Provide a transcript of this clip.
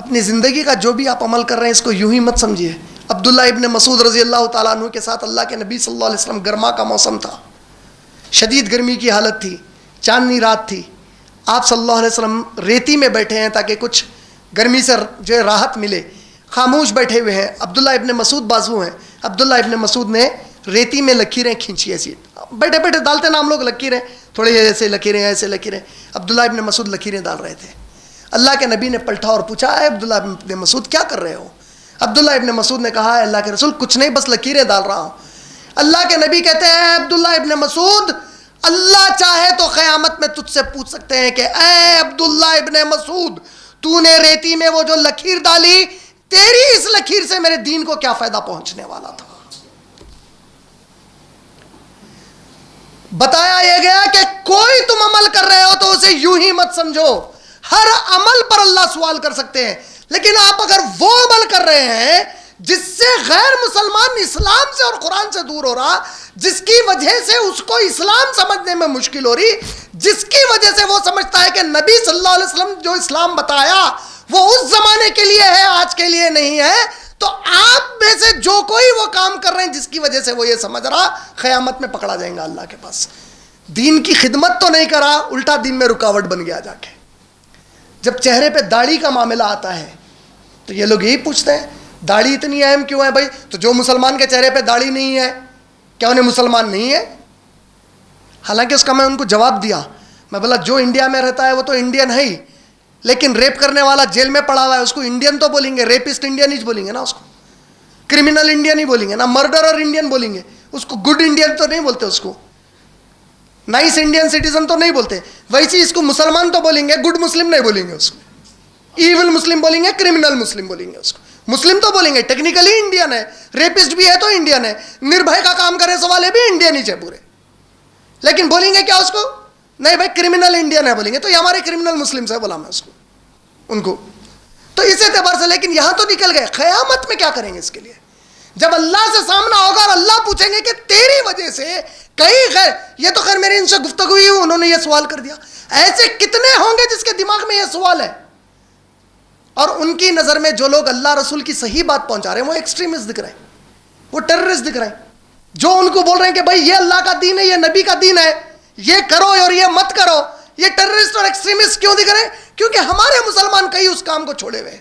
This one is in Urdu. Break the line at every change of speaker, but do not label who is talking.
اپنی زندگی کا جو بھی آپ عمل کر رہے ہیں اس کو یوں ہی مت سمجھیے. عبداللہ ابن مسعود رضی اللہ تعالیٰ عنہ کے ساتھ اللہ کے نبی صلی اللہ علیہ وسلم گرما کا موسم تھا, شدید گرمی کی حالت تھی, چاندنی رات تھی. آپ صلی اللہ علیہ وسلم ریتی میں بیٹھے ہیں تاکہ کچھ گرمی سے جو ہے راحت ملے, خاموش بیٹھے ہوئے ہیں. عبداللہ ابن مسعود بازو ہیں. عبداللہ ابن مسعود نے ریتی میں لکیریں کھینچی ایسی, بیٹھے بیٹھے ڈالتے نا ہم لوگ لکیریں, تھوڑے ایسے لکیریں ایسے لکیریں. عبداللہ ابن مسعود لکیریں ڈال رہے تھے. اللہ کے نبی نے پلٹا اور پوچھا, اے عبداللہ ابن مسعود کیا کر رہے ہو؟ عبداللہ ابن مسعود نے کہا, اے اللہ کے رسول کچھ نہیں, بس لکیریں ڈال رہا ہوں. اللہ کے نبی کہتے ہیں, اے عبداللہ ابن مسعود, اللہ چاہے تو قیامت میں تجھ سے پوچھ سکتے ہیں کہ اے عبداللہ ابن مسعود, تو نے ریتی میں وہ جو لکیر ڈالی, تیری اس لکیر سے میرے دین کو کیا فائدہ پہنچنے والا تھا؟ بتایا یہ گیا کہ کوئی تم عمل کر رہے ہو تو اسے یوں ہی مت سمجھو, ہر عمل پر اللہ سوال کر سکتے ہیں. لیکن آپ اگر وہ عمل کر رہے ہیں جس سے غیر مسلمان اسلام سے اور قرآن سے دور ہو رہا, جس کی وجہ سے اس کو اسلام سمجھنے میں مشکل ہو رہی, جس کی وجہ سے وہ سمجھتا ہے کہ نبی صلی اللہ علیہ وسلم جو اسلام بتایا وہ اس زمانے کے لیے ہے, آج کے لیے نہیں ہے, تو آپ میں سے جو کوئی وہ کام کر رہے ہیں جس کی وجہ سے وہ یہ سمجھ رہا, قیامت میں پکڑا جائیں گا اللہ کے پاس. دین کی خدمت تو نہیں کرا, الٹا دین میں رکاوٹ بن گیا جا کے. جب چہرے پہ داڑھی کا معاملہ آتا ہے تو یہ لوگ یہی پوچھتے ہیں, داڑھی اتنی اہم کیوں ہے بھائی؟ تو جو مسلمان کے چہرے پہ داڑھی نہیں ہے کیا انہیں مسلمان نہیں ہے؟ حالانکہ اس کا میں ان کو جواب دیا, میں بولا جو انڈیا میں رہتا ہے وہ تو انڈین ہے ہی, لیکن ریپ کرنے والا جیل میں پڑا ہوا ہے, اس کو انڈین تو بولیں گے, ریپسٹ انڈین ہی بولیں گے نا, اس کو کرمنل انڈین ہی بولیں گے نا, مرڈرر انڈین بولیں گے, اس کو گڈ انڈین تو نہیں بولتے, اس کو نائس انڈین سٹیزن تو نہیں بولتے. ویسے اس کو مسلمان تو بولیں گے, گڈ مسلم نہیں بولیں گے, اس کو ایول مسلم بولیں گے, کرمنل مسلم بولیں گے, اس کو مسلم تو بولیں گے, ٹیکنیکلی انڈین ہے, ریپسٹ بھی ہے تو انڈین ہے, نربھے کا کام کرنے والے بھی انڈین ہی پورے, لیکن بولیں گے کیا اس کو؟ نہیں بھائی کرمنل انڈین ہے بولیں گے, تو یہ ہمارے کرمنل مسلم سے بولا میں اس کو, ان کو. تو اس اعتبار سے, لیکن یہاں تو نکل گئے. قیامت میں کیا کریں گے اس کے لیے؟ جب اللہ سے سامنا ہوگا اور اللہ پوچھیں گے کہ تیری وجہ سے کئی غیر, یہ تو خیر میری ان سے گفتگو ہوئی, انہوں نے یہ سوال کر دیا, ایسے کتنے ہوں گے جس کے دماغ میں یہ سوال ہے, اور ان کی نظر میں جو لوگ اللہ رسول کی صحیح بات پہنچا رہے ہیں وہ ایکسٹریمسٹ دکھ رہے ہیں, وہ ٹیررسٹ دکھ رہے ہیں. جو ان کو بول رہے ہیں کہ بھائی یہ اللہ کا دین ہے, یہ نبی کا دین ہے, یہ کرو اور یہ مت کرو, یہ ٹیررسٹ اور ایکسٹریمسٹ کیوں دکھ رہے ہیں؟ کیونکہ ہمارے مسلمان کئی اس کام کو چھوڑے ہوئے ہیں.